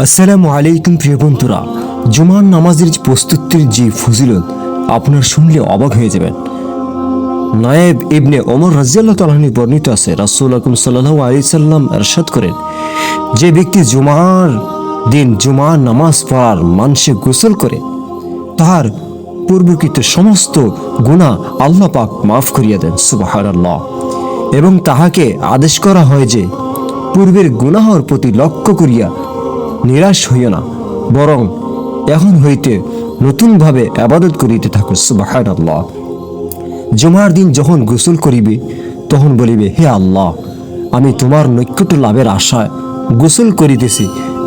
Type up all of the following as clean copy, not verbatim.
আসসালামু আলাইকুম প্রিয় বন্ধুরা, জুমার নামাজের প্রস্তুতির যে ফজিলত আপনার শুনলে অবাক হয়ে যাবেন। নায়েব ইবনে ওমর রাদিয়াল্লাহু তাআলা আনহু বর্ণিত আছে, রাসূল আকরাম সাল্লাল্লাহু আলাইহি সাল্লাম ইরশাদ করেন, যে ব্যক্তি জুমার দিন জুমার নামাজ পড়ার মানসে গোসল করে তার পূর্বকৃত সমস্ত গুনাহ আল্লাহ পাক মাফ করিয়া দেন। সুবহানাল্লাহ। এবং তাহাকে আদেশ করা হয় যে পূর্বের গুনাহর প্রতি লক্ষ্য করিয়া নিরাশ হইও না, বরং এখন হইতে নতুনভাবে আবাদত করিতে থাকো। সুবহানাল্লাহ। জুমার দিন যখন গোসল করিবে তখন বলিবে, হে আল্লাহ, আমি তোমার নৈকট্য লাভের আশায় গোসল করিতেছি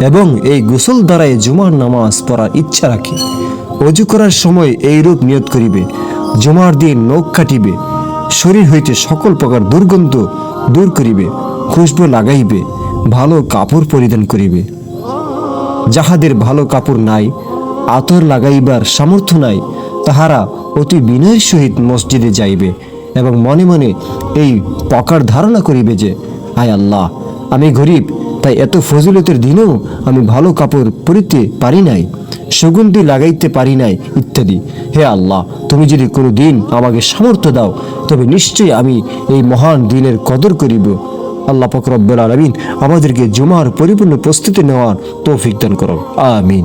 এবং এই গোসল দ্বারাই জুমার নামাজ পড়ার ইচ্ছা রাখি। অজু করার সময় এইরূপ নিয়ত করিবে, জুমার দিন নখ কাটিবে, শরীর হইতে সকল প্রকার দুর্গন্ধ দূর করিবে, খুশবু লাগাইবে, ভালো কাপড় পরিধান করিবে। যাহাদের ভালো কাপড় নাই, আতর লাগাইবার সামর্থ্য নাই, তাহারা অতি বিনয়ের সহিত মসজিদে যাইবে এবং মনে মনে এই প্রকার ধারণা করিবে যে, আয় আল্লাহ, আমি গরিব, তাই এত ফজিলতের দিনেও আমি ভালো কাপড় পরিতে পারি নাই, সুগন্ধি লাগাইতে পারি নাই ইত্যাদি। হে আল্লাহ, তুমি যদি কোনো দিন আমাকে সামর্থ্য দাও তবে নিশ্চয়ই আমি এই মহান দিনের কদর করিব। আল্লাহ পাক রব্বুল আলামিন আমাদেরকে জুমার পরিপূর্ণ প্রস্তুতি নেওয়ার তৌফিক দান করুন। আমিন।